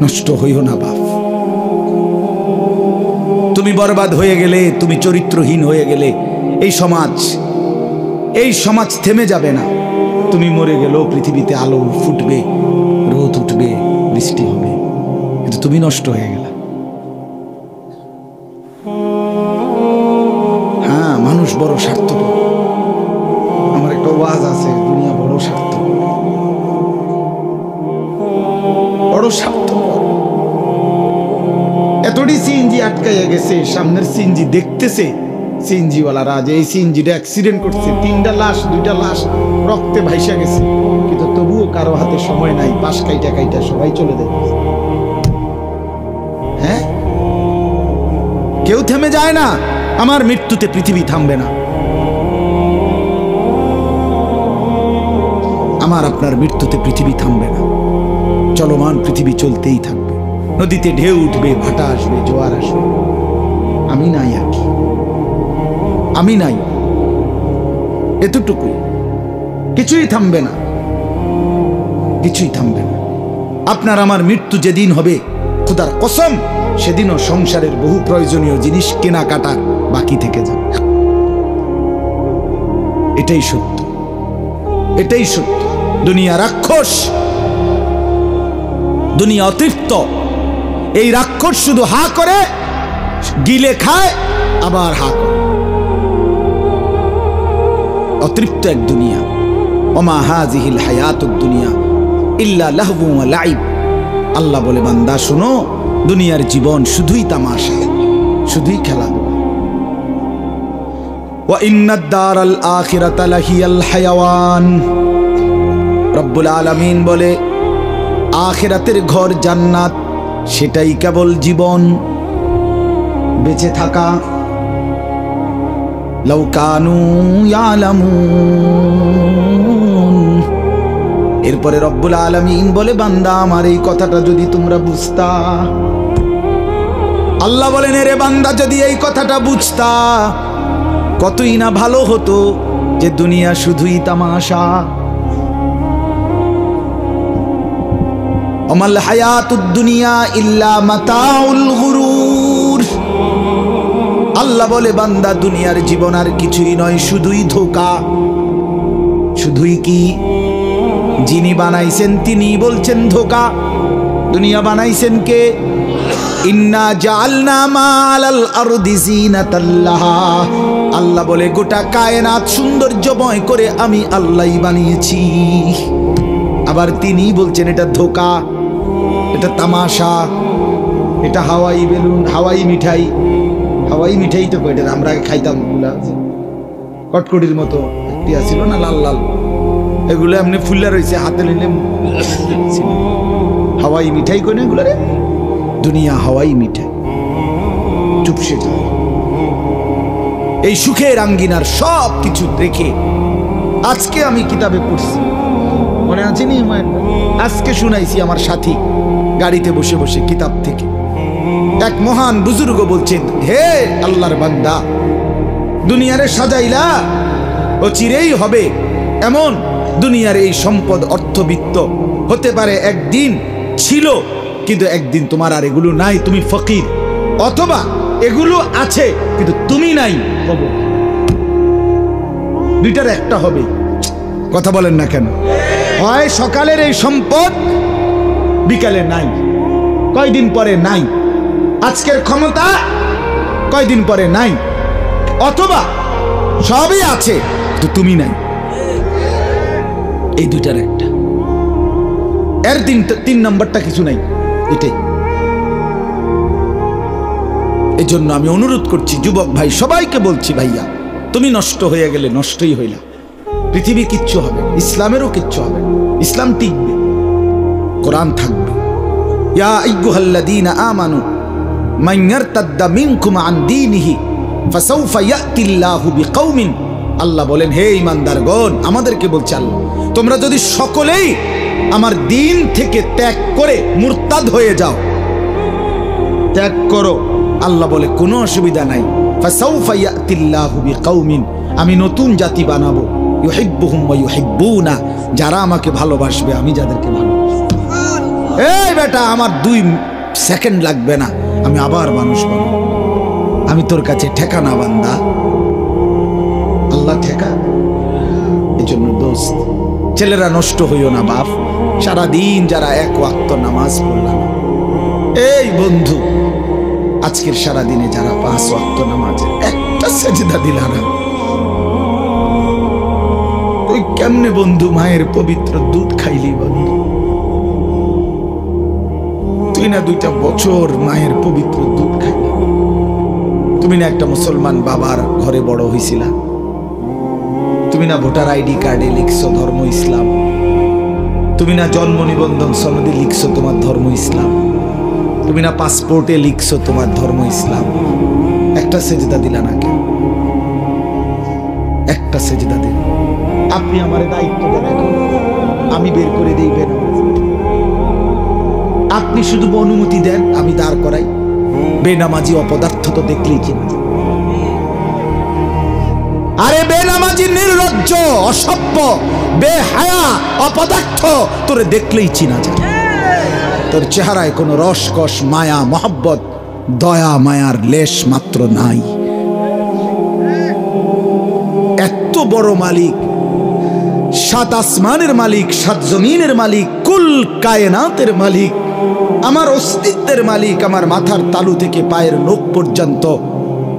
নষ্ট হইও না বাপ। তুমি বরবাদ হয়ে গেলে, তুমি চরিত্রহীন হয়ে গেলে এই সমাজ থেমে যাবে না। তুমি মরে গেলেও পৃথিবীতে আলো ফুটবে, রোদ উঠবে, বৃষ্টি হবে, কিন্তু তুমি নষ্ট হয়ে গেলে। হ্যাঁ, মানুষ বড় স্বার্থপর। আমার একটা ওয়াজ আছে, দুনিয়া বড় স্বার্থপর, বড় স্বার্থপর। এতটি সিএনজি আটকাইয়া গেছে, সামনের সিএনজি দেখতেছে সিএনজিওয়ালারা যে এই সিএনজিটা অ্যাক্সিডেন্ট করছে, 3টা লাশ 2টা লাশ রক্তে ভাইসা গেছে, কিন্তু তবুও কারো হাতে সময় নাই, পাশ কাইটা সবাই চলে যায়। হ্যাঁ, কেউ থেমে যায় না। আমার মৃত্যুতে পৃথিবী থামবে না, আমার আপনার মৃত্যুতে পৃথিবী থামবে না। চলমান পৃথিবী চলতেই থাকবে। নদীতে ঢেউ উঠবে, ভাটা আসবে, জোয়ার আসবে, আমি নাই আর কি, আমি নাই, এতটুকুই। কিছুই থামবে না, কিছুই থামবে না। আপনার আমার মৃত্যু যেদিন হবে, খোদার কসম, সেদিনও সংসারের বহু প্রয়োজনীয় জিনিস কেনাকাটার বাকি থেকে যাবে। এটাই সত্য, এটাই সত্য। দুনিয়া রাক্ষস, দুনিয়া অতৃপ্ত। এই রাক্ষস শুধু হা করে, গিলে খায়, আবার হা করে। অতৃপ্ত এক দুনিয়া। ওমা হাযিহিল হায়াতুদ দুনিয়া ইল্লা লাহবু ওয়া লাইব। আল্লাহ বলে, বান্দা শোনো, দুনিয়ার জীবন শুধুই তামাশা, শুধুই খেলাধুলা। ওয়া ইন্নাদ দারাল আখিরাতা লাহিয়াল হায়াওয়ান। রব্বুল আলামিন বলে, আখিরাতের ঘর জান্নাত, সেটাই কেবল জীবন, বেঁচে থাকা। লাউ কানু ইয়ালামুন। এরপরে রব্বুল আলামিন বলে, বান্দা আমার এই কথাটা যদি তোমরা বুঝতা। আল্লাহ বলেন, রে বান্দা, যদি এই কথাটা বুঝতা, কতই না ভালো হতো যে দুনিয়া শুধুই তামাশা। ওমাল হায়াতুদ দুনিয়া ইল্লা মাতাউল গুরুর। আল্লাহ বলে, বান্দা দুনিয়ার জীবন আর কিছুই নয়, শুধুই ধোঁকা। শুধুই কি? যিনি বানাইছেন তিনি বলছেন ধোঁকা। দুনিয়া বানাইছেন কে? ইন্না জাআলনা মা'আল আরদি যিনাতাল লাহা। আল্লাহ বলে, গোটা কায়নাত সৌন্দর্যময় করে আমি আল্লাহই বানিয়েছি। আবার তিনি বলছেন এটা ধোঁকা, এটা তামাশা, এটা হাওয়াই বেলুন, হাওয়াই মিঠাই। হাওয়াই মিঠাই তো কয়টা আমরা খাইতাম, কটকটির মতো একটি আছিল না, লাল লাল, এগুলো এমনি ফুল্লা রয়েছে, হাতে নিলে হাওয়াই মিঠাই কই না এগুলো রে। দুনিয়া হাওয়াই মিঠাই, চুপসে যায়। এই সুখের আঙ্গিনার সব কিছু রেখে আজকে আমি কিতাবে পড়ছি, মনে আছে নি? আজকে শুনাইছি আমার সাথী গাড়িতে বসে বসে কিতাব থেকে। এক মহান বুজুর্গ বলছেন, হে আল্লাহর বান্দা, দুনিয়ারে সাজাইলা, ও চিরেই হবে এমন। দুনিয়ার এই সম্পদ, অর্থবিত্ত হতে পারে একদিন ছিল, কিন্তু একদিন তোমার আর এগুলো নাই, তুমি ফকির। অথবা এগুলো আছে কিন্তু তুমি নাই, হবে। দুইটার একটা হবে। কথা বলেন না কেন? হয় সকালের এই সম্পদ বিকালে নাই, কয়দিন পরে নাই। আজকের ক্ষমতা কয়দিন পরে নাই। অথবা সবই আছে কিন্তু তুমি নাই। এই দুইটার একটা। এর তিন নম্বরটা কিছু নাই, এটাই। এই জন্য আমি অনুরোধ করছি যুবক ভাই সবাইকে বলছি, ভাইয়া তুমি নষ্ট হয়ে গেলে নষ্টই হইলা। পৃথিবী কিচ্ছু হবে, ইসলামেরও কিচ্ছু হবে। ইসলাম টিকবে, কোরআন থাকবে। ইয়া আইয়ুহাল্লাযীনা আমানু মান ইয়ারতাদ্দা মিনকুম আন দীনিহি ফাসাউফা ইয়াতিল্লাহু বিকাউমিন। আল্লাহ বলেন, হে ঈমানদারগণ, আমাদেরকে বলছে আল্লাহ, তোমরা যদি সকলেই আমার দিন থেকে ত্যাগ করে মুরতাদ হয়ে যাও, ত্যাগ করো, আল্লাহ বলে কোনো অসুবিধা নাই। ফাসাউফা ইয়াতিল্লাহু বিকাউমিন, আমি নতুন জাতি বানাবো, ইউহিব্বুহুম ওয়া ইউহিব্বুনা, যারা আমাকে ভালোবাসবে, আমি যাদেরকে ভালোবাসবো। এই বেটা আমার 2 সেকেন্ড লাগবে না, আমি আবার মানুষ বানাবো। আমি তোর কাছে ঠেকা না বান্দা, আল্লাহ ঠেকা। এই জন্য দোস্ত, ছেলেরা নষ্ট হইও না বাপ। সারাদিন যারা 1 ওয়াক্ত নামাজ পড়লাম, এই বন্ধু আজকের সারাদিনে যারা 5 ওয়াক্ত নামাজে একটা সেজদা দিলা না, তুই কেমনে বন্ধু মায়ের পবিত্র দুধ খাইলি বন্ধু? তুই না 2টা বছর মায়ের পবিত্র দুধ খাইলি। তুমি না একটা মুসলমান বাবার ঘরে বড় হইছিলা। তুমি না ভোটার আইডি কার্ডে লিখছো ধর্ম ইসলাম। তুমি না জন্ম নিবন্ধন সনদে লিখছো তোমার ধর্ম ইসলাম। তুমি না পাসপোর্টে লিখছো তোমার ধর্ম ইসলাম। একটা সেজদা দিলা না কেন? একটা সেজদা দিন। আপনি আমার দায়িত্ব দেন, আমি বের করে দিই বেনামাজি। আপনি শুধু অনুমতি দেন, আমি দাঁড় করাই। বেনামাজি অপদার্থ তো দেখলেই চিনা যায়। আরে বেনামাজি নির্লজ্জ, অসভ্য, বেহায়া, অপদার্থ তোরে দেখলেই চিনা যায়। তোর চেহারায় কোনো রসকস, মায়া, মহব্বত, দয়া মায়ার লেশ মাত্র নাই। এত বড় মালিক, 7 আসমানের মালিক, 7 জমিনের মালিক, কুল কায়নাতের মালিক, আমার অস্তিত্বের মালিক, আমার মাথার তালু থেকে পায়ের নখ পর্যন্ত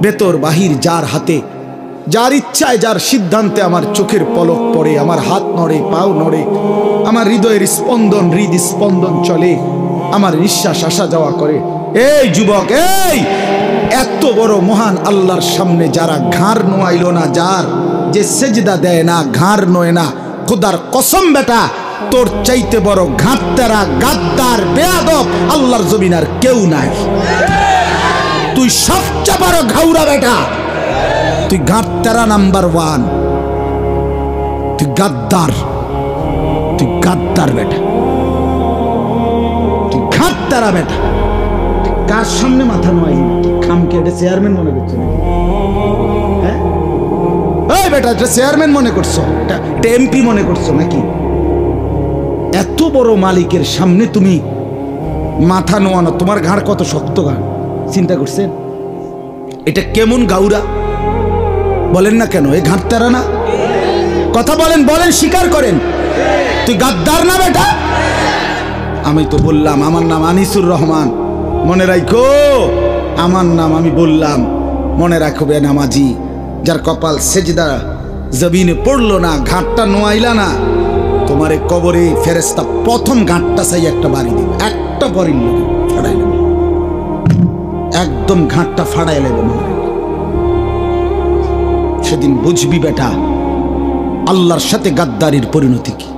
ভেতর বাহির যার হাতে, যার ইচ্ছায়, যার সিদ্ধান্তে আমার চোখের পলক পড়ে, আমার হাত নড়ে, পাও নড়ে, আমার হৃদয়ের স্পন্দন, হৃদস্পন্দন চলে, আমার নিঃশ্বাস আসা যাওয়া করে। এই যুবক, এই এত বড় মহান আল্লাহর সামনে যারা ঘাড় নোয়াইল না, যার যে সেজদা দেয় না, ঘাড় নোয় না, খোদার কসম বেটা তোর চাইতে বড় ঘাটতারা, গাদ্দার, বেয়াদব আল্লাহর জমিন আর কেউ নাই। তুই সবচেয়ে বড় ঘাউরা বেটা, তুই গাদ্দারা নাম্বার 1, তুই গাদ্দার, তুই গাদ্দার বেটা, তুই ঘাটতারা বেটা। কার সামনে মাথা নোয়াই? খামকে এটা চেয়ারম্যান মনে করছো নাকি? হ্যাঁ এই বেটা, এটা চেয়ারম্যান মনে করছো? এটা এমপি মনে করছো নাকি? এত বড় মালিকের সামনে তুমি মাথা নোয়ানো, তোমার ঘাড় কত শক্ত ঘাড়, চিন্তা করছেন? এটা কেমন গাউরা বলেন না কেন? এই ঘাটতারা না? কথা বলেন, বলেন, স্বীকার করেন। তুই গাদ্দার না বেটা? আমি তো বললাম আমার নাম আনিসুর রহমান, মনে রাখো আমার নাম। আমি বললাম মনে রাখো বেনামাজি, যার কপাল সেজদা জমিনে পড়লো না, ঘাটটা নোয়াইলা না, তোমারে কবরে ফেরেশতা প্রথম ঘাটটা চাই একটা বাড়ি দিবে, একটা বাড়ির লোক ফাড়াই নেবে, একদম ঘাটটা ফাড়াই নেবে। সেদিন বুঝবি বেটা আল্লাহর সাথে গাদ্দারির পরিণতি কি।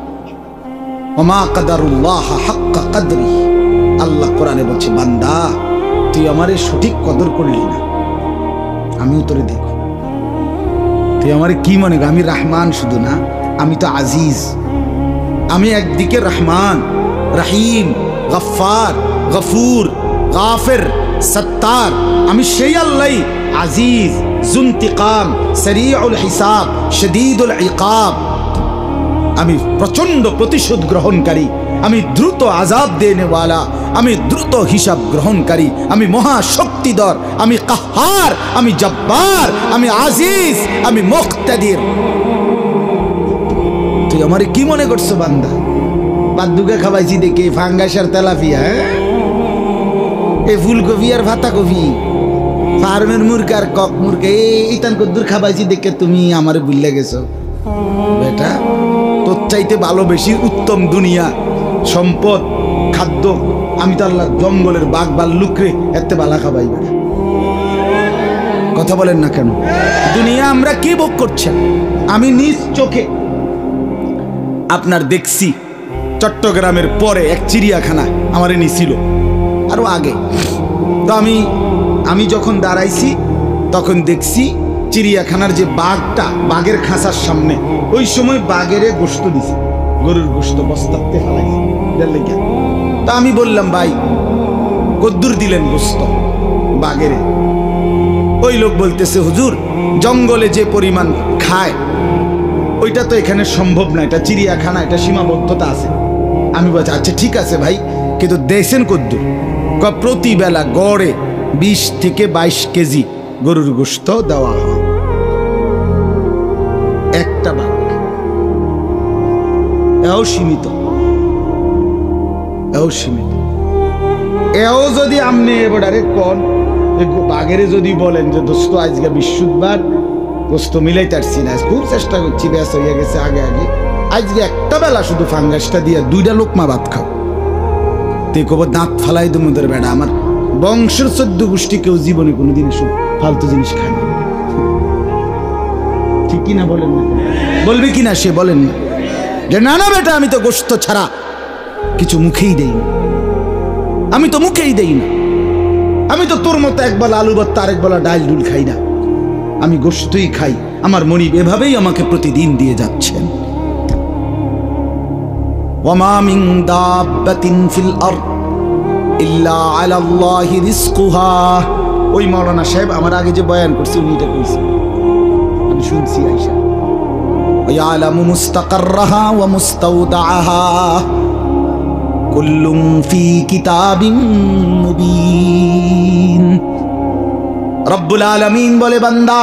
ওমা কাদারুল্লাহ হাক্কা কদরি, আল্লাহ কোরআনে বলছে বান্দা তুই আমারে সঠিক কদর করলি না, আমিও তোরে দেখো। তুই আমারে কি মনে কর? আমি রহমান শুধু না, আমি তো আজিজ। আমি একদিকে রহমান, রহিম, গফফার, গফুর, গাফির, সত্তার। আমি সেই আল্লাহ আজিজ, জুন্তিকাম, সরিউল হিসাব, শদীদুল ইকাব। আমি প্রচন্ড প্রতিশোধ গ্রহণকারী, আমি দ্রুত আযাব দেনেওয়ালা, আমি দ্রুত হিসাব গ্রহণকারী, আমি মহাশক্তিধর, আমি কাহার, আমি জব্বার, আমি আজিজ, আমি মুক্তাদির। তুই আমারে কি মনে করছো বান্দা? বাদ্দুকে খাওয়াইছি দেখে ফাঙ্গাসের তেলাপিয়া, এই ফুলকপি আর ভাতাকপি, ফার্মের মুরগা আর কক মুরগা, এই তান কদ্দুর খাওয়াইছি দেখে তুমি আমারে ভুলে গেছো বেটা। তোর চাইতে ভালো বেশি উত্তম দুনিয়া, সম্পদ, খাদ্য আমি তো আল্লাহ জঙ্গলের বাঘ ভাল্লুকরে এতে বালা খাবাই বেটা। কথা বলেন না কেন? দুনিয়া আমরা কি ভোগ করছি? আমি নিজ চোখে আপনার দেখছি চট্টগ্রামের পরে এক চিড়িয়াখানা আমারে নিছিল আরো আগে। তো আমি যখন দাঁড়াইছি তখন দেখছি চিড়িয়াখানার যে বাঘটা, বাঘের খাঁচার সামনে, ওই সময় বাঘেরে গোশত দিছে, গরুর গোশত বস্তাতে ফেলাইছে। তা আমি বললাম ভাই কদ্দুর দিলেন গোশত বাঘেরে? ওই লোক বলতেছে হুজুর জঙ্গলে যে পরিমাণ খায় ওইটা তো এখানে সম্ভব না, এটা চিড়িয়াখানা, এটা সীমাবদ্ধতা আছে। আমি বলছি আচ্ছা ঠিক আছে ভাই, কিন্তু দেখছেন কদ্দুর, প্রতি বেলা গড়ে 20 থেকে 22 কেজি গরুর গোশত দেওয়া হয়, একটা ভাগ। এও সীমিত, এও সীমিত। এও যদি আপনি এবারে কোন বাগেরে যদি বলেন যে দোস্ত আজকে বৃহস্পতিবার গোস্ত মিলাই তারছি না, খুব চেষ্টা করছি, ব্যাস হয়ে গেছে আগে আগে, আজকে একটা বেলা শুধু ফাঙ্গাসটা দিয়ে 2টা লোকমা ভাত খাও, তুই কব দাঁত ফালাই দুমুদের বেড়া, আমার বংশের 14 গোষ্ঠী কেউ জীবনে কোনোদিন এসব ফালতু জিনিস খায় না। ঠিক কিনা বলেন না? বলবে কিনা সে? বলেন না যে না না বেটা আমি তো গোস্ত ছাড়া কিছু মুখেই দেই না, আমি তো মুখেই দেই না, আমি তো তোর মতো একবেলা আলু ভর্তা আরেক বেলা ডাল ডুল খাই না, আমি গোশতই খাই। আমার মনিব এভাবেই আমাকে প্রতিদিন দিয়ে যাচ্ছেন। ওয়ামা মিন দাব্বাতিন ফিল আরদ ইল্লা আলাল্লাহি রিজকুহা। ওই মাওলানা সাহেব আমার আগে যে বয়ান করছে উনি এটা কইছে, আমি শুনছি আয়েশা। ইয়ালামু মুস্তাকাররাহা ওয়া মুস্তাওদাআহা কুল্লুম ফি কিতাবিন মুবিন। রব্বুল আলামিন বলে, বান্দা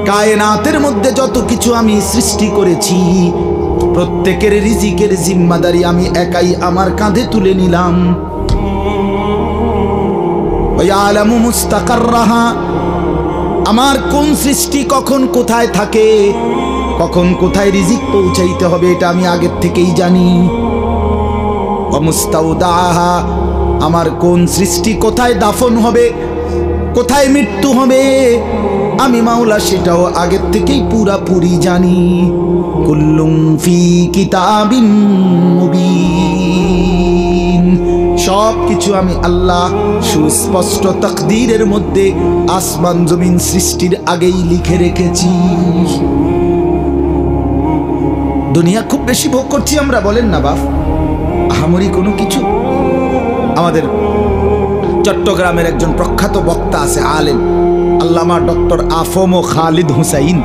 কায়নাতের মধ্যে যত কিছু আমি সৃষ্টি করেছি প্রত্যেকের রিজিকের জিম্মাদারি আমি একাই আমার কাঁধে তুলে নিলাম। ইয়ালামু মুস্তাকাররাহা, আমার কোন সৃষ্টি কখন কোথায় থাকে, কখন কোথায় রিজিক পৌঁছাইতে হবে এটা আমি আগের থেকেই জানি। ওয়া মুস্তাওদাআহা, আমার কোন সৃষ্টি কোথায় দাফন হবে, কোথায় মৃত্যু হবে আমি মাওলা সেটাও আগের থেকেই পুরাপুরি জানি। কুল্লুম ফি কিতাবিন মুবিন, সব কিছু আমি আল্লাহ সুস্পষ্ট তাকদীরের মধ্যে আসমান জমিন সৃষ্টির আগেই লিখে রেখেছি। দুনিয়া খুব বেশি ভোগ করছি আমরা, বলেন না বাপ? আহামরি কোনো কিছু। আমাদের চট্টগ্রামের একজন প্রখ্যাত বক্তা আছে, আলেম, আল্লামা ডক্টর আফম খালিদ হুসাইন,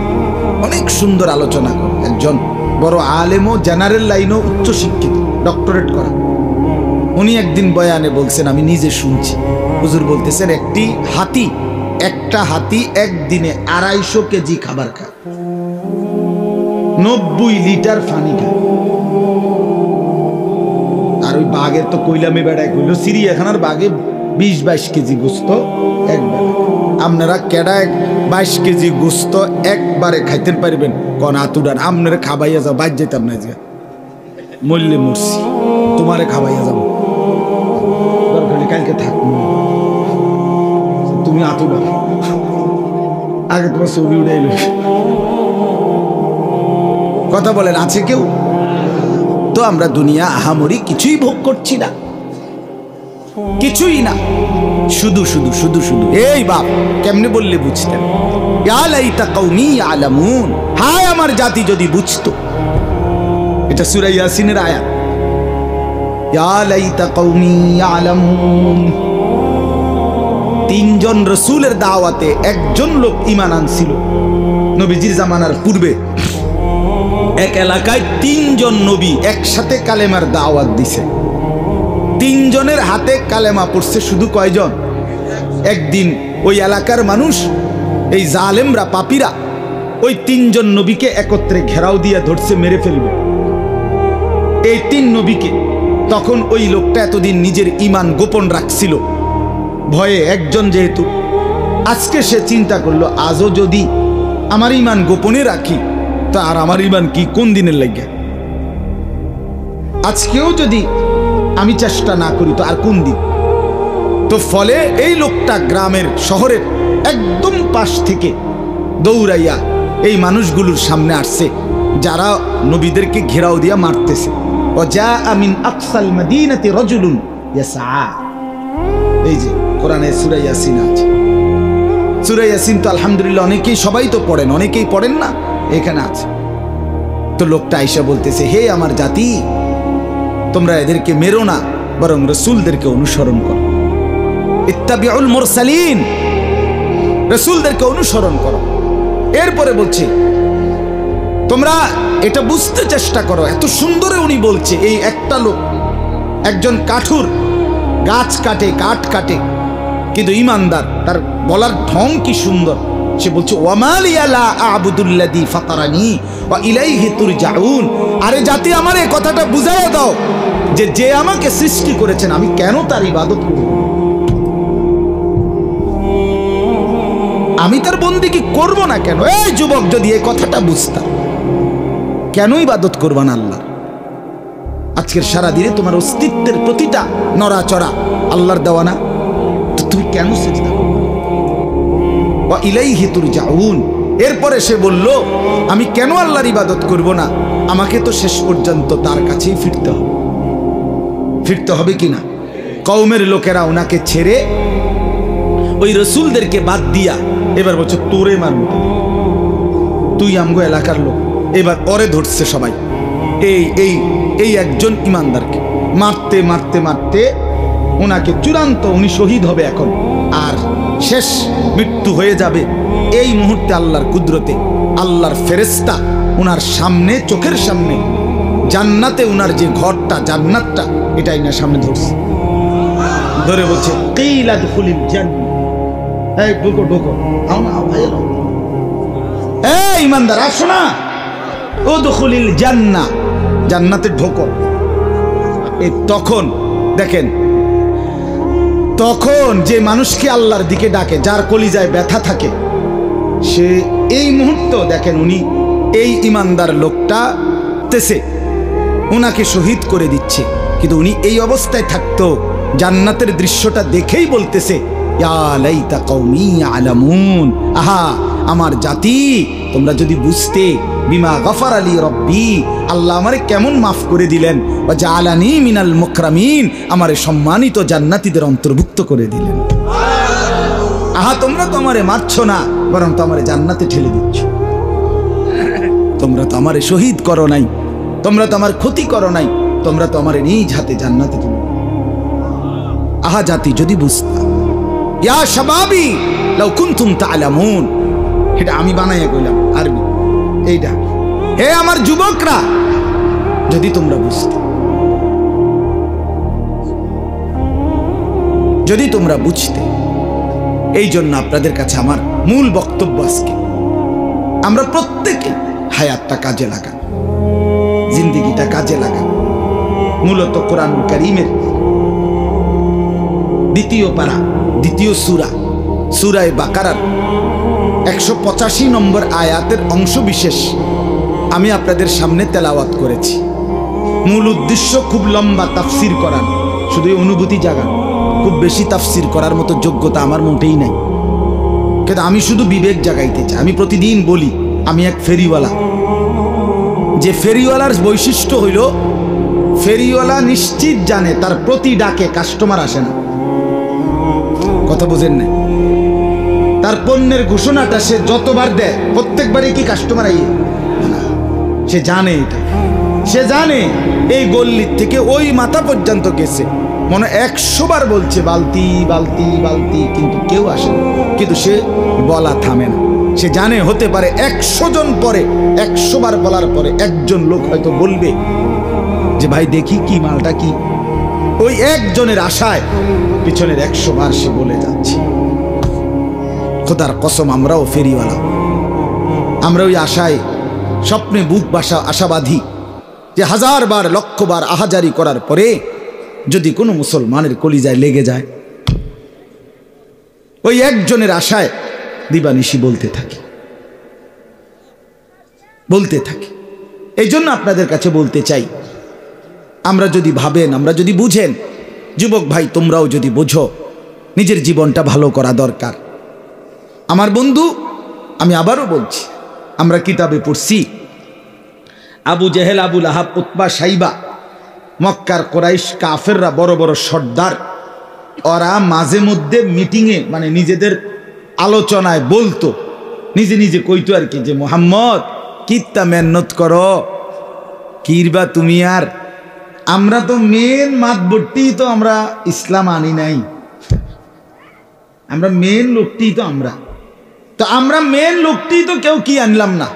অনেক সুন্দর আলোচনা করে, একজন বড় আলেম ও জেনারেল লাইনও উচ্চ শিক্ষিত, ডক্টরেট করা। উনি একদিন বয়ানে বলছেন, আমি নিজে শুনছি, হুজুর বলতেছেন একটা হাতি একদিনে 250 কেজি খাবার খায়, 90 লিটার পানি খায়। আর ওই বাঘের তো কইলামে বেড়ায় কইল, চিড়িয়াখানার বাঘে 20-22 কেজি গোস্ত একবারে। আপনারা কেডায় 22 কেজি গোস্ত একবারে খাইতে পারবেন? কোন আতুডান আপনারা খাবাইয়া যাও, বাইর যেতাম না, আজকে মরলে মরছি, তোমারে খাবাইয়া যাবো, দরকার কালকে থাকবো, তুমি আতুডা আগে তোমার ছবি উঠাইল। কথা বলেন, আছে কেউ? তো আমরা দুনিয়া আহামরি কিছুই ভোগ করছি না, কিছুই না, শুধু শুধু শুধু শুধু। এই বাপ কেমনে বললে বুঝতেন? ইয়া লাইতা কওমি ইয়ালামুন, হায় আমার জাতি যদি বুঝতো। এটা সূরা ইয়াসিনের আয়াত। ইয়া লাইতা কওমি ইয়ালামুন। 3 জন রাসূলের দাওয়াতে একজন লোক ঈমান আনছিল নবীজির জামানার পূর্বে। এক এলাকায় 3 জন নবী একসাথে কালেমার দাওয়াত দিছে। 3 জনের হাতে কালেমা পড়ছে শুধু কয়জন? একদিন ওই এলাকার মানুষ, এই জালেমরা, পাপীরা ওই 3 জন নবীকে একত্রে ঘেরাও দিয়ে ধরছে, মেরে ফেলবে এই 3 নবীকে। তখন ওই লোকটা এতদিন নিজের ঈমান গোপন রাখছিল ভয়ে, একজন যেহেতু, আজকে সে চিন্তা করলো আজও যদি আমার ঈমান গোপনে রাখি তা আর আমার ঈমান কি কোন দিনের লাগে, আজকেও যদি আমি চেষ্টা না করি তো আর কোন দিন। তো ফলে এই লোকটা গ্রামের শহরের একদম পাশ থেকে দৌড়াইয়া এই মানুষগুলোর সামনে আসছে যারা নবীদেরকে ঘেরাও দিয়া মারতেছে। ওয়াজা মিন আকসাল মাদিনাতি রাজুলুন ইয়াসআ। এই যে কোরআনে সূরা ইয়াসিন আছে। সূরা ইয়াসিন তো আলহামদুলিল্লাহ অনেকেই, সবাই তো পড়েন, অনেকেই পড়েন না, এখানে আছে। তো লোকটা আয়েশা বলতেছে, হে আমার জাতি, তোমরা এদেরকে মেরো না, বরং রাসূলদেরকে অনুসরণ করো। ইত্তাবিউল মুরসালিন, রাসূলদেরকে অনুসরণ করো। এরপরে বলছে তোমরা এটা বুঝতে চেষ্টা করো, এত সুন্দরে উনি বলছে, এই একটা লোক একজন কাঠুর গাছ কাটে, কাঠ কাটে, কিন্তু ইমানদার, তার বলার ঢং কি সুন্দর। সে বলছে ওয়ামালিয়া লা আ'বুদুল্লাযী ফাতারানি ওয়া ইলাইহি তুরজাউন। আরে জাতি, আমার এই কথাটা বুঝাইয়া দাও যে যে আমাকে সৃষ্টি করেছেন আমি কেন তার ইবাদত করব? আমি তার বন্দেগী করব না কেন? এই যুবক, যদি এই কথাটা বুঝতা, কেন ইবাদত করবা না আল্লাহ? আজকের সারা দিনে তোমার অস্তিত্বের প্রতিটা নড়াচড়া আল্লাহর দেওয়া না, তো তুমি কেন সিজদা করবে? ওয়া ইলাইহি তুরজাউন। এরপরে সে বলল, আমি কেন আল্লাহর ইবাদত করব না? আমাকে তো শেষ পর্যন্ত তার কাছেই ফিরতে হবে। ফিরতে হবে কিনা? কওমের লোকেরা ওনাকে ছেড়ে ওই রসুলদেরকে বাদ দিয়া এবার বলছে তোরে মারব, তুই আমগো এলাকার লোক। এবার ওরে ধরছে সবাই, এই এই এই একজন ইমানদারকে মারতে মারতে মারতে ওনাকে চূড়ান্ত, উনি শহীদ হবে এখন, আর শেষ মৃত্যু হয়ে যাবে। এই মুহূর্তে আল্লাহর কুদরতে আল্লাহর ফেরেশতা ওনার সামনে, চোখের সামনে জান্নাতে ওনার যে ঘরটা, জান্নাতটা, এটাই না সামনে ধরছে, ধরে বলছে কিলা দুখুলিল জান্নাহ। এই ঢোকো ঢোকো, আও না, ভাই এলো, এই ইমানদার আসো না, ও দুখুলিল জান্নাহ, জান্নাতে ঢোকো। এই তখন দেখেন, তখন যে মানুষকে আল্লাহর দিকে ডাকে, যার কলিজায় ব্যথা থাকে, সে এই মুহূর্ত দেখেন উনি এই ইমানদার লোকটা তেসে ওনাকে শহীদ করে দিচ্ছে, কিন্তু উনি এই অবস্থায় থাকতো জান্নাতের দৃশ্যটা দেখেই বলতেছে ইয়া লাইতা কওমি ইয়ালামুন। আহা আমার জাতি, তোমরা যদি বুঝতে, বিমা গফার আলী রব্বি, আল্লাহ আমারে কেমন মাফ করে দিলেন, ওয়া জাআলানি মিনাল মুকরামিন, আমারে সম্মানিত জান্নাতীদের অন্তর্ভুক্ত করে দিলেন। আহা তোমরা তো আমারে মারছো না, বরং তো আমারে জান্নাতে ঠেলে দিচ্ছ। তোমরা তো আমারে শহীদ করো নাই, তোমরা তো আমার ক্ষতি করো নাই, তোমরা তো আমারে নিজ হাতে জান্নাতে তুলে। আহা জাতি, যদি বুঝতাম। ইয়া শাবাবি লাউ কুনতুম তা'লামুন, এটা আমি বানাইয়া কইলাম আরবি এইটা। হে আমার যুবকরা, যদি তোমরা বুঝতে, যদি তোমরা বুঝতে। এই জন্য আপনাদের কাছে আমার মূল বক্তব্য আজকে, আমরা প্রত্যেকে হায়াতটা কাজে লাগান, জিন্দেগিটা কাজে লাগান। মূলত কোরআন কারীমের দ্বিতীয় পারা, দ্বিতীয় সূরা, সূরা বাকারার 185 নম্বর আয়াতের অংশ বিশেষ আমি আপনাদের সামনে তেলাওয়াত করেছি। মূল উদ্দেশ্য খুব লম্বা তাফসির করার, শুধু অনুভূতি জাগান। খুব বেশি তাফসির করার মতো যোগ্যতা আমার মোটেই নাই, কিন্তু আমি শুধু বিবেক জাগাইতে চাই। আমি প্রতিদিন বলি আমি এক ফেরিওয়ালা, যে ফেরিওয়ালার বৈশিষ্ট্য হইল ফেরিওয়ালা নিশ্চিত জানে তার প্রতি ডাকে কাস্টমার আসে না। কথা বুঝেন না? তার পণ্যের ঘোষণাটা সে যতবার দেয় প্রত্যেকবারই কি কাস্টমার আইয়ে না, সে জানে এটা। সে জানে এই গল্লির থেকে ওই মাথা পর্যন্ত গেছে, মনে 100 বার বলছে বালতি বালতি বালতি, কিন্তু কেউ আসে না। কিন্তু সে বলা থামে না। সে জানে হতে পারে 100 জন পরে, 100 বার বলার পরে একজন লোক হয়তো বলবে যে ভাই দেখি কি মালটা কি। ওই একজনের আশায় পিছনের 100 বার সে বলে যাচ্ছে। খোদার কসম, আমরাও ফেরিওয়ালা, আমরা ওই আশায় স্বপ্নে বুক বাসা আশাবাদী যে 1000 বার 1,00,000 বার আহাজারি করার পরে যদি কোনো মুসলমানের কলিজায় লেগে যায়, ওই একজনের আশায় দিবানিশি বলতে থাকি, বলতে থাকি। এই জন্য আপনাদের কাছে বলতে চাই, আমরা যদি ভাবেন, আমরা যদি বুঝেন, যুবক ভাই তোমরাও যদি বোঝো, নিজের জীবনটা ভালো করা দরকার। আমার বন্ধু, আমি আবারও বলছি, আমরা কিতাবে পড়ছি আবু জেহেল, আবু লাহাব, উতবা, সাইবা, মক্কার কোরাইশ কাফেররা, বড় বড় সর্দার, ওরা মাঝে মধ্যে মিটিংয়ে, মানে নিজেদের আলোচনায় বলতো, নিজে নিজে কইতো আর কি, যে মুহাম্মদ কিত্তা মেহনত করো, কিরবা তুমি, আর আমরা তো মেন মাতবরটি তো আমরা ইসলাম আনি নাই, আমরা মেন লোকটি তো আমরা মেন লোকটি তো কেউ কি আনলাম না।